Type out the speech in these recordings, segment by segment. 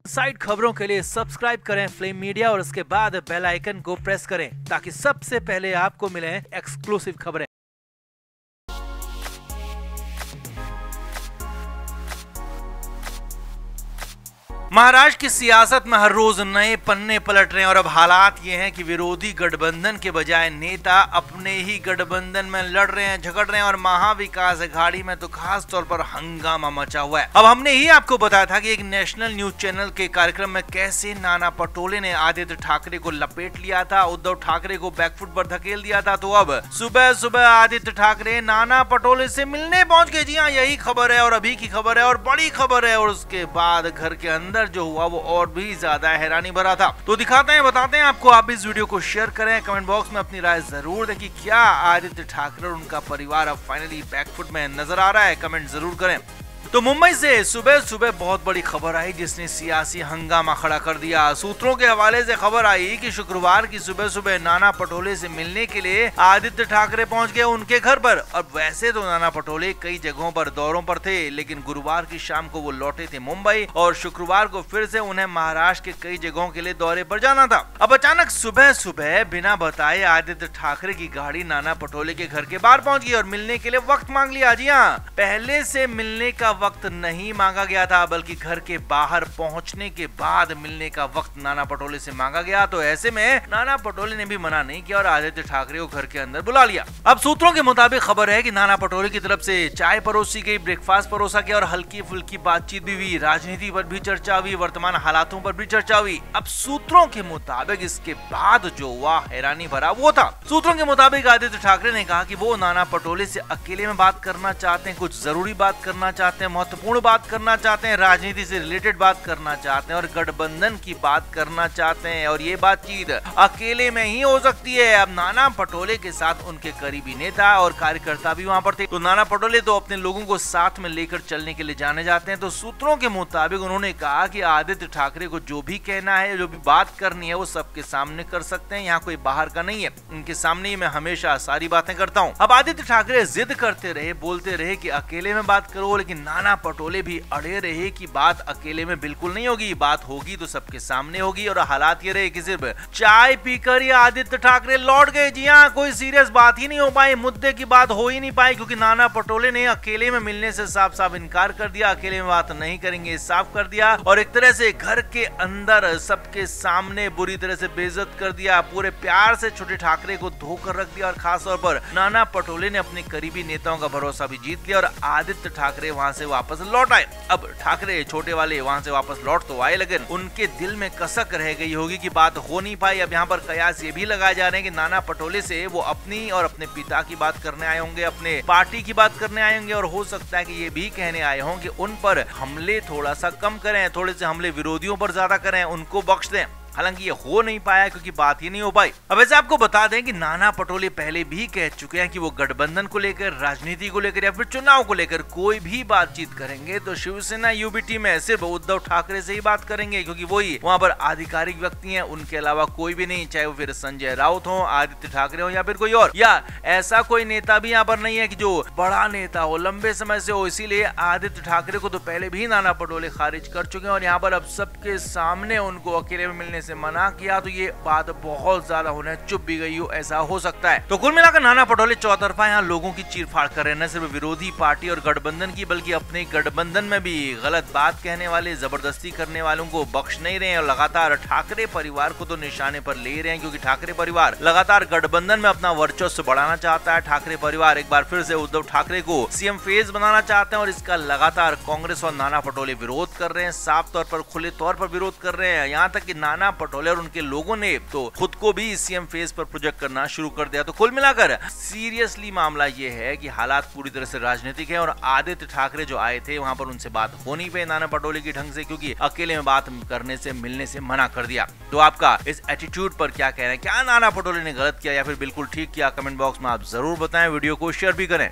Side खबरों के लिए सब्सक्राइब करें फ्लेम मीडिया और उसके बाद बेल आइकन को प्रेस करें ताकि सबसे पहले आपको मिले एक्सक्लूसिव खबरें। महाराष्ट्र की सियासत में हर रोज नए पन्ने पलट रहे हैं और अब हालात ये हैं कि विरोधी गठबंधन के बजाय नेता अपने ही गठबंधन में लड़ रहे हैं, झगड़ रहे हैं और महाविकास अघाड़ी में तो खास तौर पर हंगामा मचा हुआ है। अब हमने ही आपको बताया था कि एक नेशनल न्यूज चैनल के कार्यक्रम में कैसे नाना पटोले ने आदित्य ठाकरे को लपेट लिया था, उद्धव ठाकरे को बैकफुट पर धकेल दिया था। तो अब सुबह सुबह आदित्य ठाकरे नाना पटोले से मिलने पहुंच गए। जी हाँ, यही खबर है और अभी की खबर है और बड़ी खबर है। और उसके बाद घर के अंदर जो हुआ वो और भी ज्यादा हैरानी भरा था। तो दिखाते हैं, बताते हैं आपको। आप इस वीडियो को शेयर करें, कमेंट बॉक्स में अपनी राय जरूर दें कि क्या आदित्य ठाकरे और उनका परिवार अब फाइनली बैकफुट में नजर आ रहा है। कमेंट जरूर करें। तो मुंबई से सुबह सुबह बहुत बड़ी खबर आई जिसने सियासी हंगामा खड़ा कर दिया। सूत्रों के हवाले से खबर आई कि शुक्रवार की सुबह सुबह नाना पटोले से मिलने के लिए आदित्य ठाकरे पहुंच गए उनके घर पर। अब वैसे तो नाना पटोले कई जगहों पर दौरों पर थे, लेकिन गुरुवार की शाम को वो लौटे थे मुंबई और शुक्रवार को फिर से उन्हें महाराष्ट्र के कई जगहों के लिए दौरे पर जाना था। अब अचानक सुबह सुबह बिना बताए आदित्य ठाकरे की गाड़ी नाना पटोले के घर के बाहर पहुंच गई और मिलने के लिए वक्त मांग लिया। जी हाँ, पहले से मिलने का वक्त नहीं मांगा गया था, बल्कि घर के बाहर पहुंचने के बाद मिलने का वक्त नाना पटोले से मांगा गया। तो ऐसे में नाना पटोले ने भी मना नहीं किया और आदित्य ठाकरे को घर के अंदर बुला लिया। अब सूत्रों के मुताबिक खबर है कि नाना पटोले की तरफ से चाय परोसी गई, ब्रेकफास्ट परोसा गया और हल्की फुल्की बातचीत भी हुई। राजनीति पर भी चर्चा हुई, वर्तमान हालातों पर भी चर्चा हुई। अब सूत्रों के मुताबिक इसके बाद जो हुआ हैरानी भरा वो था। सूत्रों के मुताबिक आदित्य ठाकरे ने कहा कि वो नाना पटोले से अकेले में बात करना चाहते हैं, कुछ जरूरी बात करना चाहते हैं, महत्वपूर्ण बात करना चाहते हैं, राजनीति से रिलेटेड बात करना चाहते हैं और गठबंधन की बात करना चाहते हैं। और ये बातचीत अकेले में ही हो सकती है। अब नाना पटोले के साथ उनके करीबी नेता और कार्यकर्ता भी वहां पर थे। तो नाना पटोले तो अपने लोगों को साथ में लेकर चलने के लिए जाने जाते हैं। तो सूत्रों के मुताबिक उन्होंने कहा कि आदित्य ठाकरे को जो भी कहना है, जो भी बात करनी है, वो सबके सामने कर सकते हैं। यहाँ कोई बाहर का नहीं है, इनके सामने ही मैं हमेशा सारी बातें करता हूँ। अब आदित्य ठाकरे जिद करते रहे, बोलते रहे कि अकेले में बात करो, लेकिन नाना पटोले भी अड़े रहे कि बात अकेले में बिल्कुल नहीं होगी, बात होगी तो सबके सामने होगी। और हालात ये रहे कि सिर्फ चाय पीकर ही आदित्य ठाकरे लौट गए। जी हाँ, कोई सीरियस बात ही नहीं हो पाई, मुद्दे की बात हो ही नहीं पाई, क्योंकि नाना पटोले ने अकेले में मिलने से साफ साफ इनकार कर दिया। अकेले में बात नहीं करेंगे साफ कर दिया और एक तरह से घर के अंदर सबके सामने बुरी तरह से बेइज्जत कर दिया। पूरे प्यार से छोटे ठाकरे को धोकर रख दिया और खासतौर पर नाना पटोले ने अपने करीबी नेताओं का भरोसा भी जीत लिया और आदित्य ठाकरे वहां से वापस लौट आए। अब ठाकरे छोटे वाले वहां से वापस लौट तो आए, लेकिन उनके दिल में कसक रह गई होगी कि बात हो नहीं पाई। अब यहाँ पर कयास ये भी लगाए जा रहे हैं कि नाना पटोले से वो अपनी और अपने पिता की बात करने आए होंगे, अपने पार्टी की बात करने आए होंगे और हो सकता है कि ये भी कहने आए हों कि उन पर हमले थोड़ा सा कम करें, थोड़े से हमले विरोधियों पर ज्यादा करें, उनको बख्श दें। हालांकि ये हो नहीं पाया क्योंकि बात ही नहीं हो पाई। अब वैसे आपको बता दें कि नाना पटोले पहले भी कह चुके हैं कि वो गठबंधन को लेकर, राजनीति को लेकर या फिर चुनाव को लेकर कोई भी बातचीत करेंगे तो शिवसेना यूबीटी में सिर्फ उद्धव ठाकरे से ही बात करेंगे, क्योंकि वही वहां पर आधिकारिक व्यक्ति हैं, उनके अलावा कोई भी नहीं। चाहे वो फिर संजय राउत हो, आदित्य ठाकरे हो या फिर कोई और, या ऐसा कोई नेता भी यहाँ पर नहीं है कि जो बड़ा नेता हो, लंबे समय से हो। इसीलिए आदित्य ठाकरे को तो पहले भी नाना पटोले खारिज कर चुके हैं और यहाँ पर अब सबके सामने उनको अकेले में मिलने से मना किया। तो ये बात बहुत ज्यादा होने चुप भी गई हो, ऐसा हो सकता है। तो कुल मिलाकर नाना पटोले चौतरफा यहाँ लोगों की चीरफाड़ कर रहे हैं, न सिर्फ विरोधी पार्टी और गठबंधन की, बल्कि अपने गठबंधन में भी गलत बात कहने वाले, जबरदस्ती करने वालों को बख्श नहीं रहे हैं और लगातार ठाकरे परिवार को तो निशाने पर ले रहे हैं, क्योंकि ठाकरे परिवार लगातार गठबंधन में अपना वर्चस्व बढ़ाना चाहता है। ठाकरे परिवार एक बार फिर से उद्धव ठाकरे को सीएम फेज बनाना चाहते हैं और इसका लगातार कांग्रेस और नाना पटोले विरोध कर रहे हैं, साफ तौर पर, खुले तौर पर विरोध कर रहे हैं। यहाँ तक कि नाना पटोले और उनके लोगों ने तो खुद को भी सीएम फेज पर प्रोजेक्ट करना शुरू कर दिया। तो कुल मिलाकर सीरियसली मामला ये है कि हालात पूरी तरह से राजनीतिक है और आदित्य ठाकरे जो आए थे वहां पर उनसे बात हो नहीं पाई नाना पटोले की ढंग से, क्योंकि अकेले में बात करने से, मिलने से मना कर दिया। तो आपका इस एटीट्यूड पर क्या कहना है? क्या नाना पटोले ने गलत किया या फिर बिल्कुल ठीक किया? कमेंट बॉक्स में आप जरूर बताएं, वीडियो को शेयर भी करें।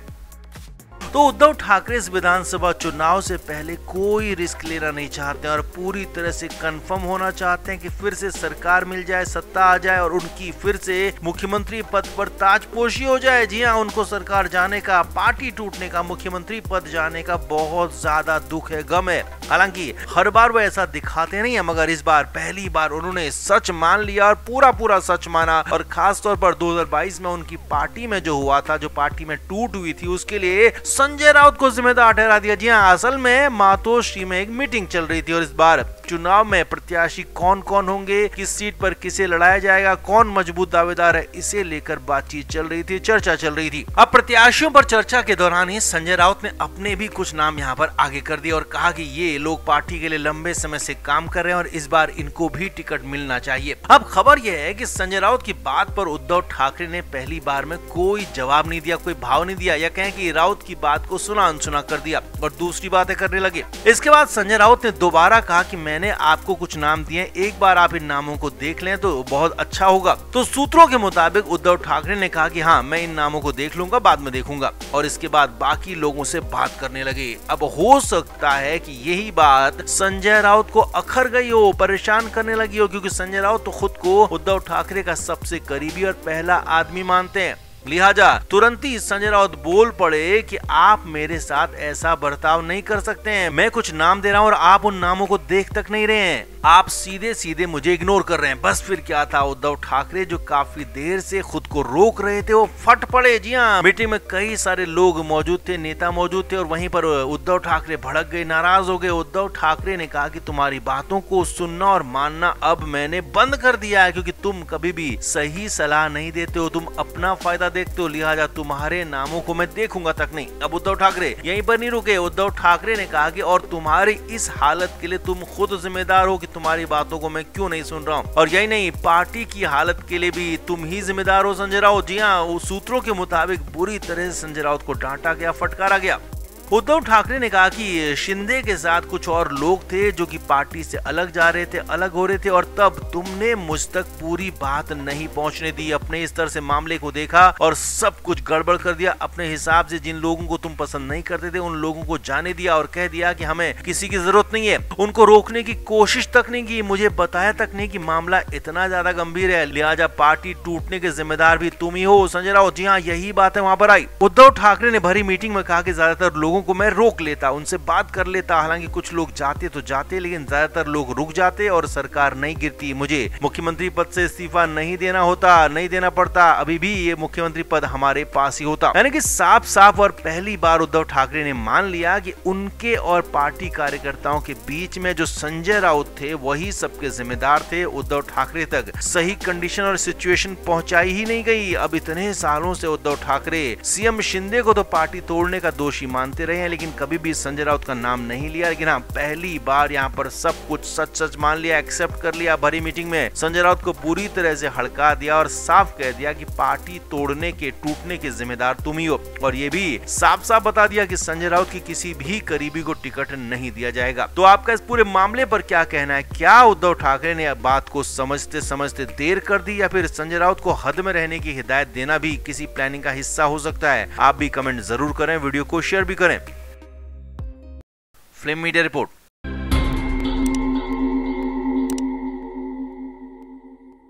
तो उद्धव ठाकरे इस विधानसभा चुनाव से पहले कोई रिस्क लेना नहीं चाहते और पूरी तरह से कंफर्म होना चाहते हैं कि फिर से सरकार मिल जाए, सत्ता आ जाए और उनकी फिर से मुख्यमंत्री पद पर ताजपोशी हो जाए। जी हाँ, उनको सरकार जाने का, पार्टी टूटने का, मुख्यमंत्री पद जाने का बहुत ज्यादा दुख है, गम है। हालांकि हर बार वो ऐसा दिखाते नहीं है, मगर इस बार पहली बार उन्होंने सच मान लिया और पूरा सच माना। और खास तौर पर 2022 में उनकी पार्टी में जो हुआ था, जो पार्टी में टूट हुई थी, उसके लिए संजय राउत को जिम्मेदार ठहरा दिया। जी हाँ, असल में मातोश्री में एक मीटिंग चल रही थी और इस बार चुनाव में प्रत्याशी कौन कौन होंगे, किस सीट पर किसे लड़ाया जाएगा, कौन मजबूत दावेदार है, इसे लेकर बातचीत चल रही थी, चर्चा चल रही थी। अब प्रत्याशियों पर चर्चा के दौरान ही संजय राउत ने अपने भी कुछ नाम यहाँ पर आगे कर दिए और कहा कि ये लोग पार्टी के लिए लंबे समय से काम कर रहे हैं और इस बार इनको भी टिकट मिलना चाहिए। अब खबर यह है कि संजय राउत की बात पर उद्धव ठाकरे ने पहली बार में कोई जवाब नहीं दिया, कोई भाव नहीं दिया, या कहें कि राउत की बात को सुना अनसुना कर दिया और दूसरी बातें करने लगे। इसके बाद संजय राउत ने दोबारा कहा कि मैंने आपको कुछ नाम दिए, एक बार आप इन नामों को देख लें तो बहुत अच्छा होगा। तो सूत्रों के मुताबिक उद्धव ठाकरे ने कहा कि हाँ, मैं इन नामों को देख लूंगा, बाद में देखूंगा, और इसके बाद बाकी लोगों से बात करने लगे। अब हो सकता है कि यही बात संजय राउत को अखर गई हो, परेशान करने लगी हो, क्योंकि संजय राउत तो खुद को उद्धव ठाकरे का सबसे करीबी और पहला आदमी मानते हैं। लिहाजा तुरंत ही संजय राउत बोल पड़े कि आप मेरे साथ ऐसा बर्ताव नहीं कर सकते हैं। मैं कुछ नाम दे रहा हूं और आप उन नामों को देख तक नहीं रहे हैं, आप सीधे सीधे मुझे इग्नोर कर रहे हैं। बस फिर क्या था, उद्धव ठाकरे जो काफी देर से खुद को रोक रहे थे, वो फट पड़े। जी हाँ, मीटिंग में कई सारे लोग मौजूद थे, नेता मौजूद थे, और वहीं पर उद्धव ठाकरे भड़क गए, नाराज हो गए। उद्धव ठाकरे ने कहा कि तुम्हारी बातों को सुनना और मानना अब मैंने बंद कर दिया है, क्योंकि तुम कभी भी सही सलाह नहीं देते हो, तुम अपना फायदा देखते हो, लिहाजा तुम्हारे नामों को मैं देखूंगा तक नहीं। अब उद्धव ठाकरे यहीं पर नहीं रुके। उद्धव ठाकरे ने कहा कि और तुम्हारी इस हालत के लिए तुम खुद जिम्मेदार हो कि तुम्हारी बातों को मैं क्यों नहीं सुन रहा हूँ, और यही नहीं, पार्टी की हालत के लिए भी तुम ही जिम्मेदार हो संजय राउत। जी हाँ, सूत्रों के मुताबिक बुरी तरह से संजय राउत को डांटा गया, फटकारा गया। उद्धव ठाकरे ने कहा कि शिंदे के साथ कुछ और लोग थे जो कि पार्टी से अलग जा रहे थे, अलग हो रहे थे, और तब तुमने मुझ तक पूरी बात नहीं पहुंचने दी, अपने स्तर से मामले को देखा और सब कुछ गड़बड़ कर दिया। अपने हिसाब से जिन लोगों को तुम पसंद नहीं करते थे उन लोगों को जाने दिया और कह दिया कि हमें किसी की जरूरत नहीं है। उनको रोकने की कोशिश तक नहीं की, मुझे बताया तक नहीं कि मामला इतना ज्यादा गंभीर है, लिहाजा पार्टी टूटने के जिम्मेदार भी तुम ही हो संजय राउत। जी हाँ, यही बात है वहां पर आई। उद्धव ठाकरे ने भरी मीटिंग में कहा कि ज्यादातर लोगों को मैं रोक लेता, उनसे बात कर लेता, हालांकि कुछ लोग जाते तो जाते, लेकिन ज्यादातर लोग रुक जाते और सरकार नहीं गिरती। मुझे मुख्यमंत्री पद से इस्तीफा नहीं देना होता, नहीं देना पड़ता, अभी भी ये मुख्यमंत्री पद हमारे पास ही होता। यानी कि साफ साफ और पहली बार उद्धव ठाकरे ने मान लिया कि उनके और पार्टी कार्यकर्ताओं के बीच में जो संजय राउत थे वही सबके जिम्मेदार थे। उद्धव ठाकरे तक सही कंडीशन और सिचुएशन पहुंचाई ही नहीं गई। अब इतने सालों से उद्धव ठाकरे सीएम शिंदे को तो पार्टी तोड़ने का दोषी मानते रहे हैं, लेकिन कभी भी संजय राउत का नाम नहीं लिया। लेकिन हाँ, पहली बार यहाँ पर सब कुछ सच सच मान लिया, एक्सेप्ट कर लिया। भरी मीटिंग में संजय राउत को पूरी तरह से हड़का दिया और साफ कह दिया कि पार्टी तोड़ने के, टूटने के जिम्मेदार तुम ही हो, और ये भी साफ साफ बता दिया कि संजय राउत की किसी भी करीबी को टिकट नहीं दिया जाएगा। तो आपका इस पूरे मामले पर क्या कहना है? क्या उद्धव ठाकरे ने बात को समझते समझते देर कर दी, या फिर संजय राउत को हद में रहने की हिदायत देना भी किसी प्लानिंग का हिस्सा हो सकता है? आप भी कमेंट जरूर करें, वीडियो को शेयर भी करें। Flame media report.